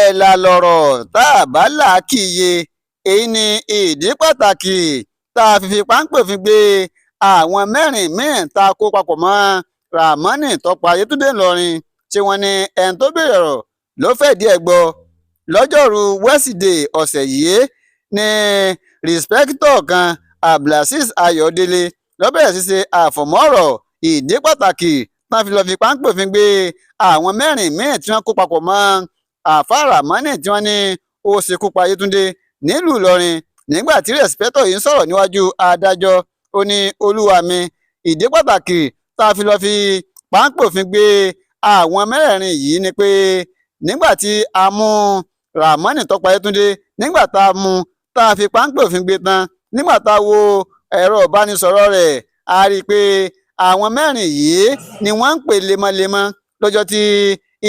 ẹ̀là lọ̀rọ̀ tá a bá là á kì í yé. Èyí ni ìdí pàtàkì tá a fi páńpẹ́ òfin gbé àwọn mẹ́rin míì tá a kó papọ̀ mọ́ Ràmọ́nì tó pa Yétúndé ńìlọrin tí wọ́n ní ẹni tó béèrè ọ̀rọ̀ ló fẹ̀dí ẹ̀ gbọ́. Lọ́jọ́rùú wẹ́sídẹ̀ẹ́ ọ̀sẹ̀ yìí ní rìspẹ́kítọ̀ kan Abdulazeez Ayọ̀délé ló bẹ̀rẹ̀ sí ṣe àfọ̀mọ́ ọ̀rọ̀ ìdí pàtàkì tán fi lọ́ọ́ fi páńpẹ́ òfin gbé àwọn mẹ́rin míì tí wọ́n kó papọ̀ mọ́ àfáà Ràmọ́nì tí wọ́n ní ó ṣekú pa Yétúndé nílùú Ìlọrin. Nígbà tí rìspẹ́kítọ̀ yìí ń sọ̀rọ̀ níwájú adájọ́, ó ní olúwa mi, ìdí pàtàkì tá a fi lọ́ọ́ fi páńpẹ́ òfin gbé àwọn mẹ́rẹ̀ẹ̀rin yìí ni pé nígbà tí a mú Ràmọ́nì tó pa Yétúndé, nígbà tá a mú tá a fi páńpẹ́ òfin gbé tán, nígbà tá a wo ẹ̀rọ ìbánisọ̀rọ̀ rẹ̀, a rí i pé àwọn mẹ́rin yìí ni wọ́n ń pè lemọ́lemọ́ lọ́jọ́ tí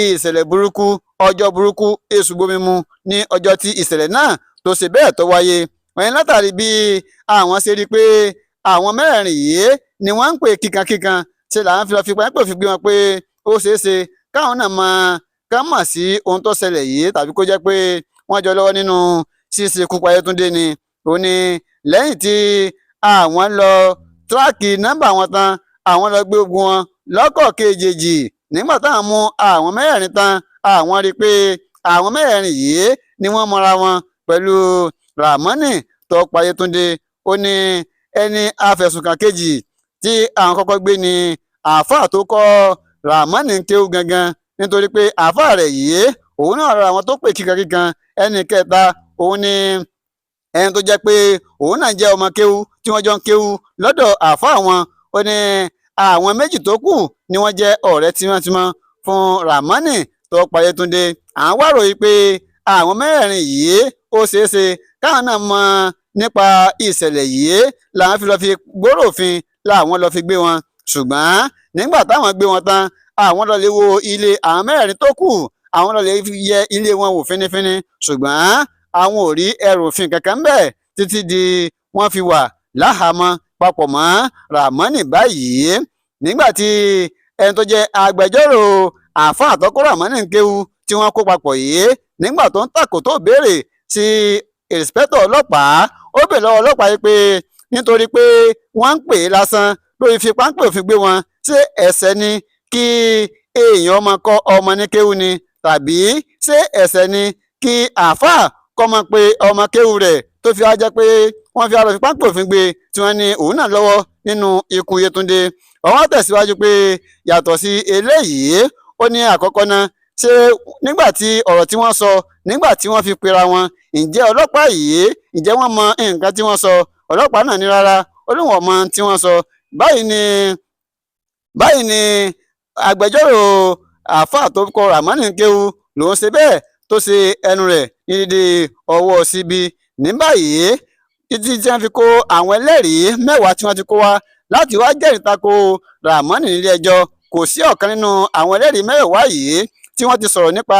ìṣẹ̀lẹ̀ burúkú, ọjọ́ burúkú èṣù gbomi mu ní ọjọ́ tí ìṣẹ̀lẹ̀ náà tó ṣe bẹ́ẹ̀ tó wáyé. Wọ́n ní látàrí bí àwọn ṣe rí i pé àwọn mẹ́rẹ̀ẹ̀rin yìí ni wọ́n ń pè kíkankíkan, ṣe làwọn fi lọ́ọ́ fi páńpẹ́ òfin gbé wọn pé ó ṣeé ṣe káwọn náà mọ̀ sí ohun tó ṣẹlẹ̀ yìí, tàbí kó jẹ́ pé wọ́n jọ lọ́wọ́ nínú ṣíṣe kú pa Yétúndé ni. Ó ní lẹ́yìn tí àwọn lọ tíráàkì nọ́mbà wọn tán, àwọn lọ gbé ogun wọn lọ́kọ̀ọ̀kejì. Nígbà táwọn mú àwọn mẹ́rẹ̀ẹ̀rin tán, àwọn rí i pé àwọn mẹ́rẹ̀ẹ̀rin yìí ni wọ́n mọra wọn pẹ̀lú Ràmọ́nì tó pa Yétúndé. Ó ní ẹni afẹ̀sùnkàn kejì tí àwọn kọ́kọ́ gbé ni àáfàá tó kọ́ Ràmọ́nì ń kéwú gangan, nítorí pé àáfàá rẹ̀ yìí òun náà rọra àwọn tó pè kíkankíkan. Ẹni kẹta òun ni ẹni tó jẹ́ pé òun náà jẹ́ ọmọ kéwú tí wọ́n jọ ń kéwú lọ́dọ̀ àáfàá wọn. Ó ní àwọn méjì tó kù ni wọ́n jẹ́ ọ̀rẹ́ tímọ́tímọ́ fún Ràmọ́nì tó pa Yétúndé. Àwọn wá ròyìn pé àwọn mẹ́rẹ̀ẹ̀rin yìí ó ṣeé ṣe káwọn náà mọ̀ nípa ìṣẹ̀lẹ̀ yìí, làwọn fi lọ́ọ́ fi gbòòrò òfin làwọn lọ́ọ́ fi gbé wọn. Ṣùgbọ́n nígbà táwọn gbé wọn tán, àwọn lọ́ọ́ lè wo ilé àwọn mẹ́rẹ̀ẹ̀rin tó kù, àwọn lọ́ọ́ lè yẹ ilé wọn wò fínífíní, ṣùgbọ́n àwọn ò rí ẹrù òfin kankan bẹ́ẹ̀ títí di wọ́n fi wà láhàámọ́ papọ̀ mọ́ Ràmọ́nì báyìí. Nígbà tí ẹni tó jẹ́ agbẹjọ́rò àáfàá tó kó Ràmọ́nì ń kéwú tí wọ́n kó papọ̀ yìí, nígbà tó ń tàkò tó béèrè sí ìrìspẹ́tọ̀ ọlọ́pàá, ó béèrè lọ́wọ́ ọlọ́pàá yìí pé nítorí pé wọ́n ń pè é lásán lórí fi páńpẹ́ òfin gbé wọn, ṣé ẹ̀ṣẹ̀ ni kí èèyàn ọmọ kọ́ ọmọ ní kéwú ni, tàbí ṣé ẹ̀ṣẹ̀ ni kí àáfàá kọ́ mọ̀ pé ọmọ kéwú rẹ̀ tó fi wá jẹ́ pé wọ́n fi àrò fi páńpẹ́ òfin gbé tí wọ́n ní òun náà lọ́wọ́ nínú ikú Yétúndé. Wọ́n tẹ̀síwájú pé yàtọ̀ sí eléyìí, ó ní àkọ́kọ́ náà, ṣé nígbà tí ọ̀rọ̀ tí wọ́n sọ nígbà tí wọ́n fi pera wọn, ǹjẹ́ ọlọ́pàá yìí ǹjẹ́ wọ́n mọ nǹkan tí wọ́n sọ? Ọlọ́pàá náà ní rárá, ó ní wọ́n mọ tí wọ́n sọ. Báyìí ni agbẹjọ́rò àáfàá tó kọ Ràmọ́nì ń kéwú lòún ṣe bẹ́ẹ̀ tó ṣe ẹnu rẹ̀ ní dídé ọwọ́ síbi. Ní báyìí títí tí wọ́n fi kó àwọn ẹlẹ́rìí mẹ́wàá tí wọ́n ti kó wá láti wá jẹ́rìí tako Ràmọ́nì nílé ẹjọ́, kò sí ọ̀kan nínú àwọn ẹlẹ́rìí mẹ́wàá yìí tí wọ́n ti sọ̀rọ̀ nípa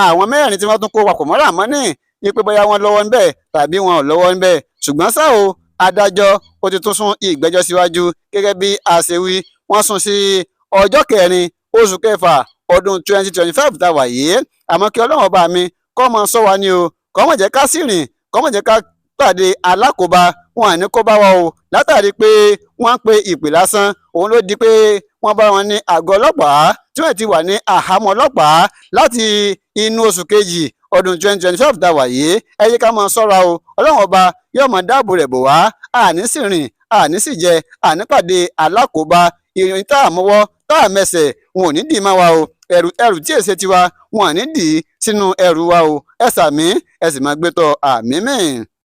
àwọn mẹ́rin tí wọ́n tún kó papọ̀ mọ́ Ràmọ́nì ní pé bóyá wọ́n lọ́wọ́ ńbẹ̀ tàbí wọn ò lọ́wọ́ ńbẹ̀. Ṣùgbọ́n ṣá o, adájọ́ ó ti tún sún ìgbẹ́jọ́ síwájú gẹ́gẹ́ bí a ṣe wí. Wọ́n sún sí ọjọ́ 4 oṣù kẹfà ọdún 2025 tá a wà yìí. Àmọ́ kí Ọlọ́run ọba mi kó máa ṣọ́ wa ni o, kó má jẹ́ ká sì rìn, kó má jẹ́ ká pàdé alákòóbá, wọn àní kó bá wa o, látàrí pé wọ́n ń pe ìpè lásán. Òun ló di pé wọ́n bá wọn ní àgọ́ ọlọ́pàá tí wọ́n ti wà ní àhámọ́ ọlọ́pàá láti inú oṣù kejì ọdún 2025 tá a wà yìí. Ẹ yé ká máa ṣọ́ra o, Ọlọ́run ọba yóò máa dáàbò rẹ̀ bò wá, àní sì rìn, àní sì jẹ, àní pàdé alákòóbá. Ìrìn tá a mọ́wọ́ tá a mẹsẹ̀, wọn ò ní dì í má wa o, ẹrù tí èsè tiwa wọn à ní dì í sínú ẹrù wa o. Ẹ sàmí, ẹ sì máa gbé tọ àmì mìíràn.